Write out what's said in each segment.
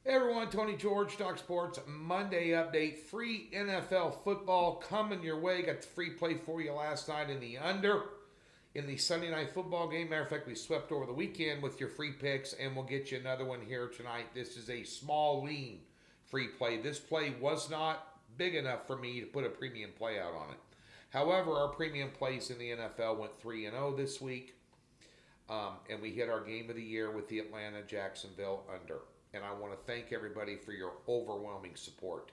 Hey everyone, Tony George, Talk Sports, Monday update. Free NFL football coming your way. Got the free play for you last night in the under. In the Sunday night football game. Matter of fact, we swept over the weekend with your free picks, and we'll get you another one here tonight. This is a small lean free play. This play was not big enough for me to put a premium play out on it. However, our premium plays in the NFL went 3-0 this week. And we hit our game of the year with the Atlanta Jacksonville under. And I want to thank everybody for your overwhelming support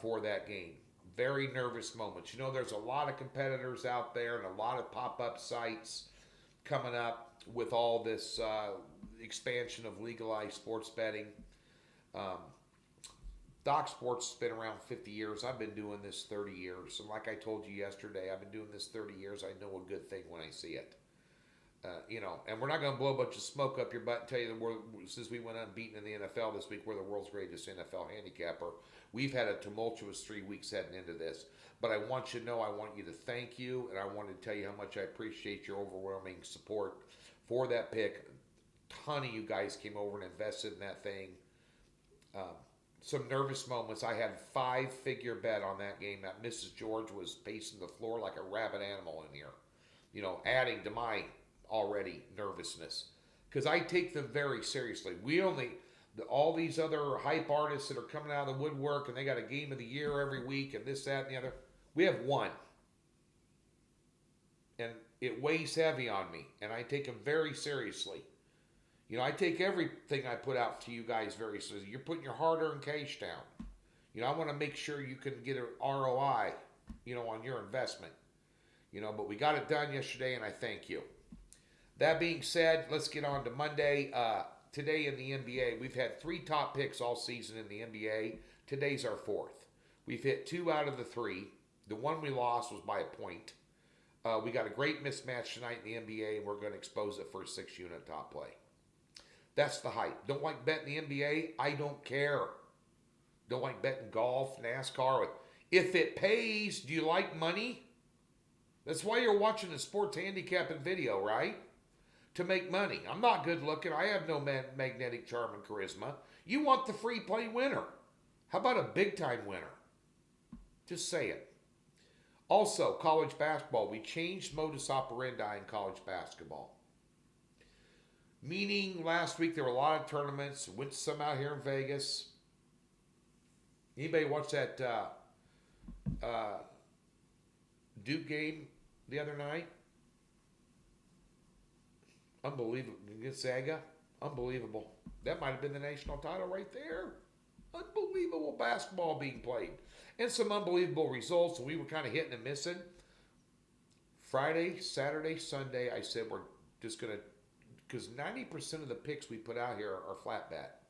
for that game. Very nervous moments. You know, there's a lot of competitors out there and a lot of pop-up sites coming up with all this expansion of legalized sports betting. Doc Sports has been around 50 years. I've been doing this 30 years. And like I told you yesterday, I've been doing this 30 years. I know a good thing when I see it. And we're not going to blow a bunch of smoke up your butt and tell you that since we went unbeaten in the NFL this week, we're the world's greatest NFL handicapper. We've had a tumultuous 3 weeks heading into this. But I want you to know, I want you to thank you, and I want to tell you how much I appreciate your overwhelming support for that pick. A ton of you guys came over and invested in that thing. Some nervous moments. I had 5-figure bet on that game. That Mrs. George was pacing the floor like a rabid animal in here. You know, adding to my already nervousness, because I take them very seriously. All these other hype artists that are coming out of the woodwork and they got a game of the year every week and this, that, and the other. We have one, and it weighs heavy on me, and I take them very seriously. You know, I take everything I put out to you guys very seriously. You're putting your hard-earned cash down. You know, I want to make sure you can get an ROI, on your investment. But we got it done yesterday, and I thank you. That being said, let's get on to Monday. Today in the NBA, we've had 3 top picks all season in the NBA. Today's our 4th. We've hit 2 out of the 3. The one we lost was by a point. We got a great mismatch tonight in the NBA, and we're going to expose it for a 6-unit top play. That's the hype. Don't like betting the NBA? I don't care. Don't like betting golf, NASCAR. If it pays, do you like money? That's why you're watching the sports handicapping video, right? To make money. I'm not good looking. I have no magnetic charm and charisma. You want the free play winner. How about a big time winner? Just say it. Also, college basketball. We changed modus operandi in college basketball. Meaning last week there were a lot of tournaments. Went to some out here in Vegas. Anybody watch that Duke game the other night? Unbelievable. Gonzaga. Unbelievable. That might have been the national title right there. Unbelievable basketball being played. And some unbelievable results. And we were kind of hitting and missing. Friday, Saturday, Sunday, I said we're just going to, because 90% of the picks we put out here are flat bet.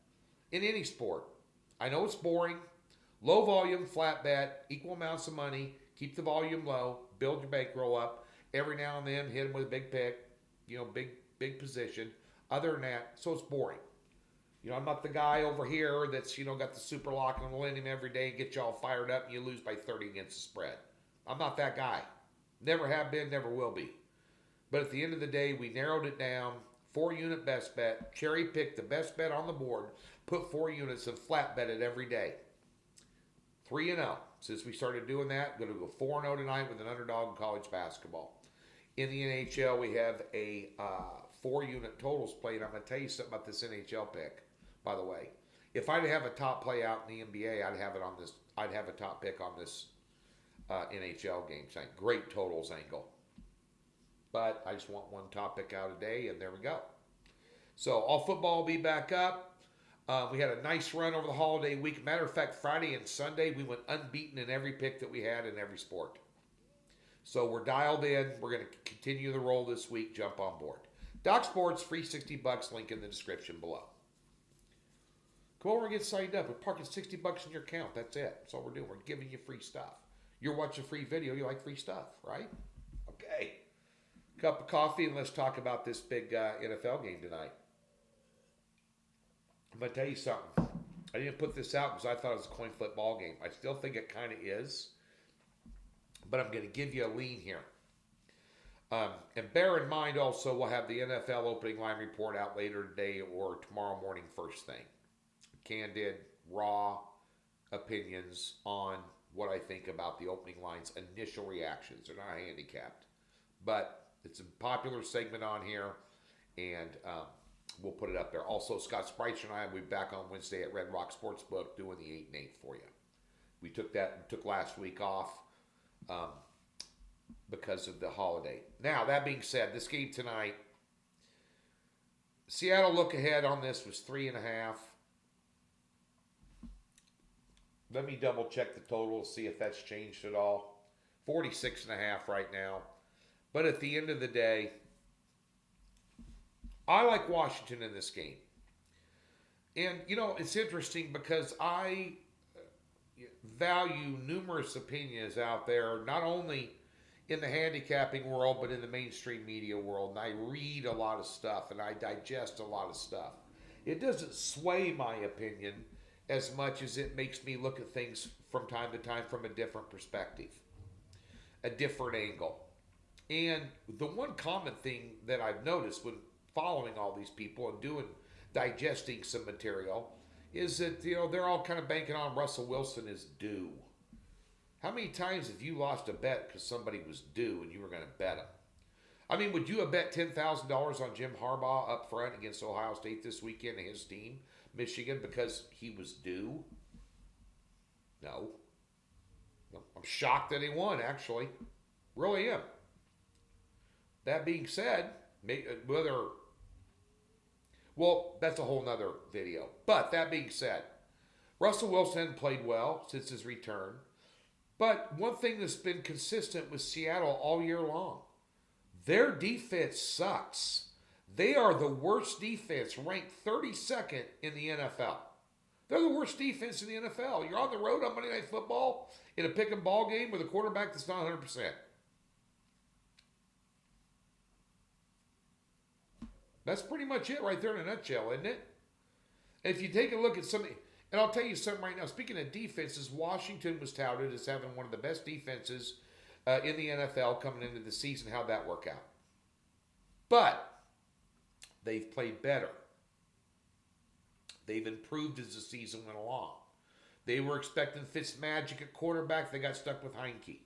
In any sport. I know it's boring. Low volume, flat bet, equal amounts of money. Keep the volume low. Build your bankroll up. Every now and then, hit them with a big pick. Big position. Other than that, so it's boring. I'm not the guy over here that's, got the super lock and will in him every day and get y'all fired up and you lose by 30 against the spread. I'm not that guy. Never have been, never will be. But at the end of the day, we narrowed it down. 4-unit best bet. Cherry picked the best bet on the board. Put 4 units and flat bet it every day. 3-0. Since we started doing that, going to go 4-0 tonight with an underdog in college basketball. In the NHL, we have a 4-unit totals play, and I'm going to tell you something about this NHL pick, by the way. If I'd have a top play out in the NBA, I'd have it on this. I'd have a top pick on this NHL game tonight. Great totals angle. But I just want one top pick out a day, and there we go. So all football will be back up. We had a nice run over the holiday week. Matter of fact, Friday and Sunday, we went unbeaten in every pick that we had in every sport. So we're dialed in. We're going to continue the roll this week. Jump on board. Doc Sports, free $60. Link in the description below. Come over and get signed up. We're parking $60 in your account. That's it. That's all we're doing. We're giving you free stuff. You're watching free video. You like free stuff, right? Okay. Cup of coffee, and let's talk about this big NFL game tonight. I'm going to tell you something. I didn't put this out because I thought it was a coin flip ball game. I still think it kind of is. But I'm going to give you a lean here. And bear in mind also, we'll have the NFL opening line report out later today or tomorrow morning first thing. candid, raw opinions on what I think about the opening line's initial reactions. They're not handicapped. But it's a popular segment on here, and we'll put it up there. Also, Scott Spreitzer and I will be back on Wednesday at Red Rock Sportsbook doing the 8 and 8 for you. We took last week off because of the holiday. Now, that being said, this game tonight, Seattle look ahead on this was 3.5. Let me double check the total, see if that's changed at all. 46.5 right now. But at the end of the day, I like Washington in this game. And, you know, it's interesting because I value numerous opinions out there, not only in the handicapping world, but in the mainstream media world. And I read a lot of stuff and I digest a lot of stuff. It doesn't sway my opinion as much as it makes me look at things from time to time from a different perspective, a different angle. And the one common thing that I've noticed when following all these people and digesting some material is that, you know, they're all kind of banking on Russell Wilson is due. How many times have you lost a bet because somebody was due and you were going to bet him? I mean, would you have bet $10,000 on Jim Harbaugh up front against Ohio State this weekend and his team, Michigan, because he was due? No. I'm shocked that he won, actually. Really am. That being said, that's a whole nother video. But that being said, Russell Wilson hasn't played well since his return. But one thing that's been consistent with Seattle all year long, their defense sucks. They are the worst defense, ranked 32nd in the NFL. They're the worst defense in the NFL. You're on the road on Monday Night Football in a pick and ball game with a quarterback that's not 100%. That's pretty much it right there in a nutshell, isn't it? And if you take a look at and I'll tell you something right now. Speaking of defenses, Washington was touted as having one of the best defenses in the NFL coming into the season. How'd that work out? But they've played better. They've improved as the season went along. They were expecting Fitzmagic at quarterback. They got stuck with Heineke.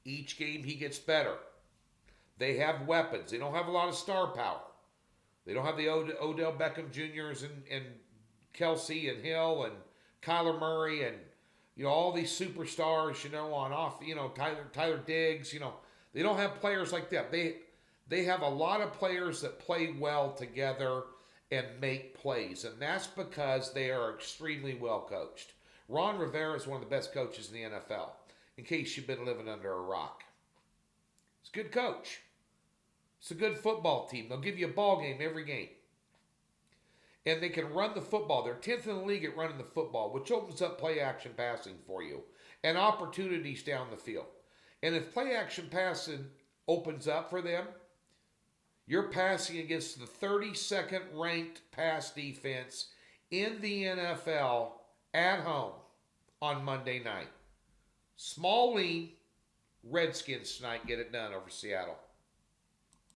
Each game he gets better. They have weapons. They don't have a lot of star power. They don't have the Odell Beckham Jr.'s and Kelsey and Hill and Kyler Murray and, you know, all these superstars, you know, on off, you know, Tyler Diggs, you know. They don't have players like that. They have a lot of players that play well together and make plays, and that's because they are extremely well coached. Ron Rivera is one of the best coaches in the NFL, in case you've been living under a rock. He's a good coach. It's a good football team. They'll give you a ball game every game. And they can run the football. They're 10th in the league at running the football, which opens up play-action passing for you and opportunities down the field. And if play-action passing opens up for them, you're passing against the 32nd ranked pass defense in the NFL at home on Monday night. Small lean, Redskins tonight get it done over Seattle.